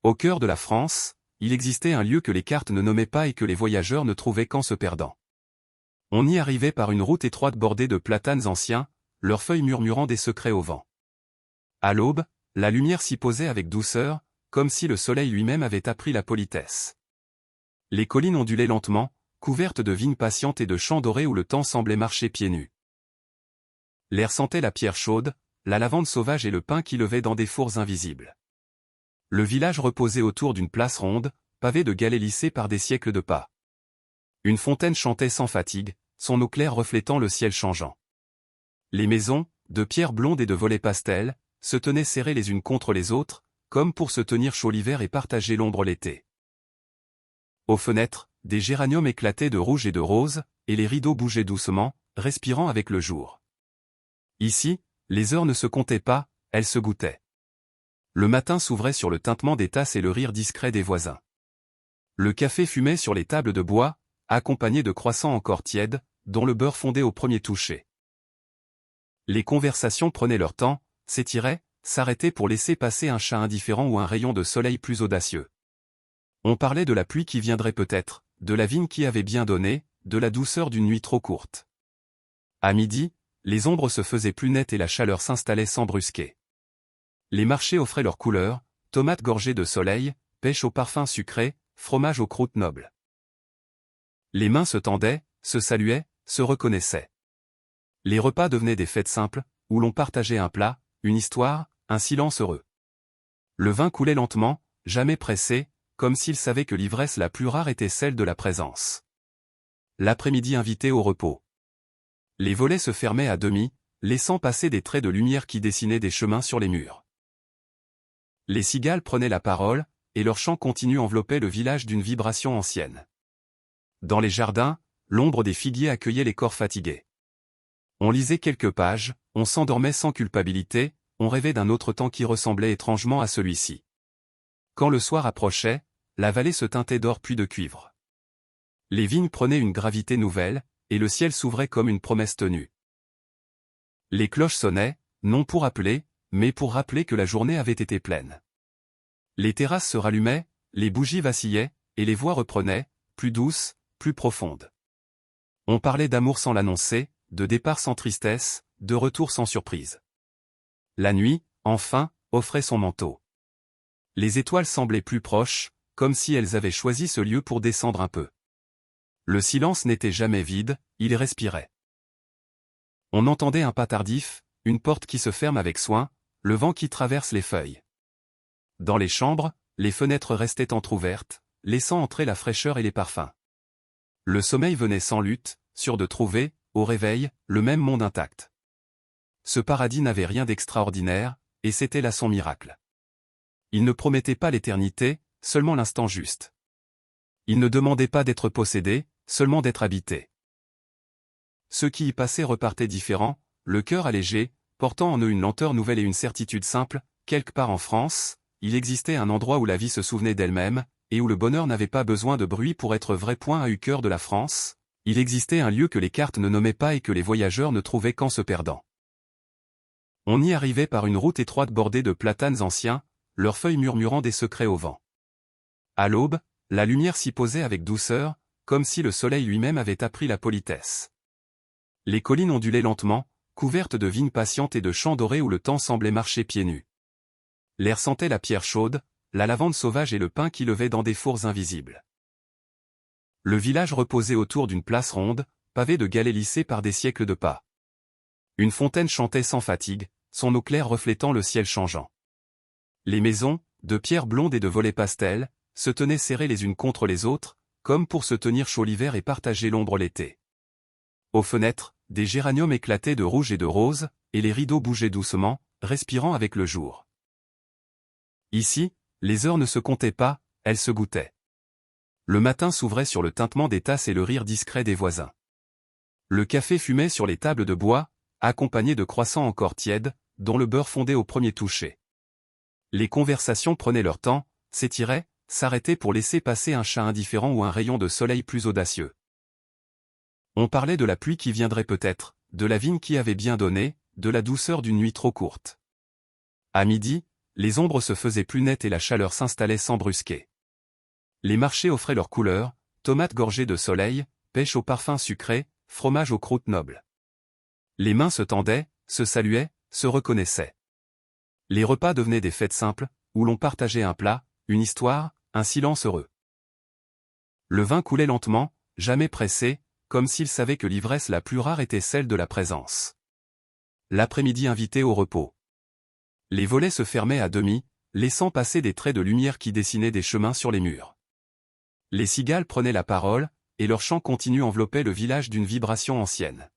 Au cœur de la France, il existait un lieu que les cartes ne nommaient pas et que les voyageurs ne trouvaient qu'en se perdant. On y arrivait par une route étroite bordée de platanes anciens, leurs feuilles murmurant des secrets au vent. À l'aube, la lumière s'y posait avec douceur, comme si le soleil lui-même avait appris la politesse. Les collines ondulaient lentement, couvertes de vignes patientes et de champs dorés où le temps semblait marcher pieds nus. L'air sentait la pierre chaude, la lavande sauvage et le pin qui levait dans des fours invisibles. Le village reposait autour d'une place ronde, pavée de galets lissés par des siècles de pas. Une fontaine chantait sans fatigue, son eau claire reflétant le ciel changeant. Les maisons, de pierre blonde et de volets pastels, se tenaient serrées les unes contre les autres, comme pour se tenir chaud l'hiver et partager l'ombre l'été. Aux fenêtres, des géraniums éclataient de rouge et de rose, et les rideaux bougeaient doucement, respirant avec le jour. Ici, les heures ne se comptaient pas, elles se goûtaient. Le matin s'ouvrait sur le tintement des tasses et le rire discret des voisins. Le café fumait sur les tables de bois, accompagné de croissants encore tièdes, dont le beurre fondait au premier toucher. Les conversations prenaient leur temps, s'étiraient, s'arrêtaient pour laisser passer un chat indifférent ou un rayon de soleil plus audacieux. On parlait de la pluie qui viendrait peut-être, de la vigne qui avait bien donné, de la douceur d'une nuit trop courte. À midi, les ombres se faisaient plus nettes et la chaleur s'installait sans brusquer. Les marchés offraient leurs couleurs, tomates gorgées de soleil, pêche au parfum sucré, fromage aux croûtes nobles. Les mains se tendaient, se saluaient, se reconnaissaient. Les repas devenaient des fêtes simples, où l'on partageait un plat, une histoire, un silence heureux. Le vin coulait lentement, jamais pressé, comme s'il savait que l'ivresse la plus rare était celle de la présence. L'après-midi invitait au repos. Les volets se fermaient à demi, laissant passer des traits de lumière qui dessinaient des chemins sur les murs. Les cigales prenaient la parole, et leur chant continu enveloppait le village d'une vibration ancienne. Dans les jardins, l'ombre des figuiers accueillait les corps fatigués. On lisait quelques pages, on s'endormait sans culpabilité, on rêvait d'un autre temps qui ressemblait étrangement à celui-ci. Quand le soir approchait, la vallée se teintait d'or puis de cuivre. Les vignes prenaient une gravité nouvelle, et le ciel s'ouvrait comme une promesse tenue. Les cloches sonnaient, non pour appeler, mais pour rappeler que la journée avait été pleine. Les terrasses se rallumaient, les bougies vacillaient, et les voix reprenaient, plus douces, plus profondes. On parlait d'amour sans l'annoncer, de départ sans tristesse, de retour sans surprise. La nuit, enfin, offrait son manteau. Les étoiles semblaient plus proches, comme si elles avaient choisi ce lieu pour descendre un peu. Le silence n'était jamais vide, il respirait. On entendait un pas tardif, une porte qui se ferme avec soin, le vent qui traverse les feuilles. Dans les chambres, les fenêtres restaient entr'ouvertes, laissant entrer la fraîcheur et les parfums. Le sommeil venait sans lutte, sûr de trouver, au réveil, le même monde intact. Ce paradis n'avait rien d'extraordinaire, et c'était là son miracle. Il ne promettait pas l'éternité, seulement l'instant juste. Il ne demandait pas d'être possédé, seulement d'être habité. Ceux qui y passaient repartaient différents, le cœur allégé, portant en eux une lenteur nouvelle et une certitude simple. Quelque part en France, il existait un endroit où la vie se souvenait d'elle-même, et où le bonheur n'avait pas besoin de bruit pour être vrai. À eu cœur de la France, il existait un lieu que les cartes ne nommaient pas et que les voyageurs ne trouvaient qu'en se perdant. On y arrivait par une route étroite bordée de platanes anciens, leurs feuilles murmurant des secrets au vent. À l'aube, la lumière s'y posait avec douceur, comme si le soleil lui-même avait appris la politesse. Les collines ondulaient lentement, couvertes de vignes patientes et de champs dorés où le temps semblait marcher pieds nus. L'air sentait la pierre chaude, la lavande sauvage et le pin qui levait dans des fours invisibles. Le village reposait autour d'une place ronde, pavée de galets lissés par des siècles de pas. Une fontaine chantait sans fatigue, son eau claire reflétant le ciel changeant. Les maisons, de pierre blonde et de volets pastels, se tenaient serrées les unes contre les autres, comme pour se tenir chaud l'hiver et partager l'ombre l'été. Aux fenêtres, des géraniums éclataient de rouge et de rose, et les rideaux bougeaient doucement, respirant avec le jour. Ici, les heures ne se comptaient pas, elles se goûtaient. Le matin s'ouvrait sur le tintement des tasses et le rire discret des voisins. Le café fumait sur les tables de bois, accompagné de croissants encore tièdes, dont le beurre fondait au premier toucher. Les conversations prenaient leur temps, s'étiraient, s'arrêtaient pour laisser passer un chat indifférent ou un rayon de soleil plus audacieux. On parlait de la pluie qui viendrait peut-être, de la vigne qui avait bien donné, de la douceur d'une nuit trop courte. À midi, Les ombres se faisaient plus nettes et la chaleur s'installait sans brusquer. Les marchés offraient leurs couleurs, tomates gorgées de soleil, pêche au parfum sucré, fromage aux croûtes nobles. Les mains se tendaient, se saluaient, se reconnaissaient. Les repas devenaient des fêtes simples, où l'on partageait un plat, une histoire, un silence heureux. Le vin coulait lentement, jamais pressé, comme s'il savait que l'ivresse la plus rare était celle de la présence. L'après-midi invitait au repos. Les volets se fermaient à demi, laissant passer des traits de lumière qui dessinaient des chemins sur les murs. Les cigales prenaient la parole, et leur chant continu enveloppait le village d'une vibration ancienne.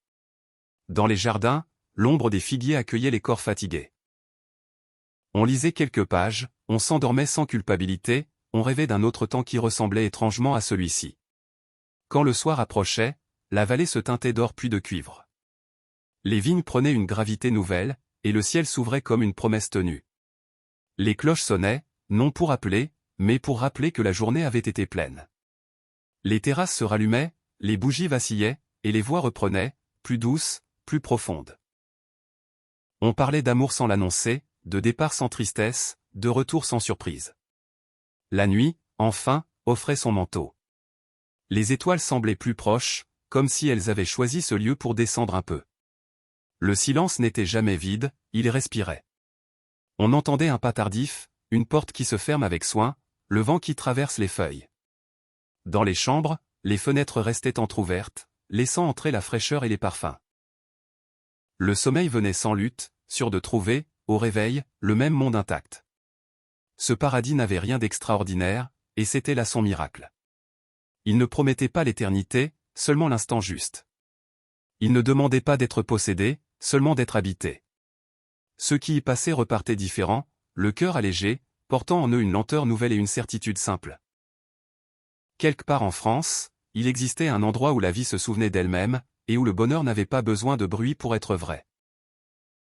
Dans les jardins, l'ombre des figuiers accueillait les corps fatigués. On lisait quelques pages, on s'endormait sans culpabilité, on rêvait d'un autre temps qui ressemblait étrangement à celui-ci. Quand le soir approchait, la vallée se teintait d'or puis de cuivre. Les vignes prenaient une gravité nouvelle, et le ciel s'ouvrait comme une promesse tenue. Les cloches sonnaient, non pour appeler, mais pour rappeler que la journée avait été pleine. Les terrasses se rallumaient, les bougies vacillaient, et les voix reprenaient, plus douces, plus profondes. On parlait d'amour sans l'annoncer, de départ sans tristesse, de retour sans surprise. La nuit, enfin, offrait son manteau. Les étoiles semblaient plus proches, comme si elles avaient choisi ce lieu pour descendre un peu. Le silence n'était jamais vide, il respirait. On entendait un pas tardif, une porte qui se ferme avec soin, le vent qui traverse les feuilles. Dans les chambres, les fenêtres restaient entr'ouvertes, laissant entrer la fraîcheur et les parfums. Le sommeil venait sans lutte, sûr de trouver, au réveil, le même monde intact. Ce paradis n'avait rien d'extraordinaire, et c'était là son miracle. Il ne promettait pas l'éternité, seulement l'instant juste. Il ne demandait pas d'être possédé, seulement d'être habité. Ceux qui y passaient repartaient différents, le cœur allégé, portant en eux une lenteur nouvelle et une certitude simple. Quelque part en France, il existait un endroit où la vie se souvenait d'elle-même, et où le bonheur n'avait pas besoin de bruit pour être vrai.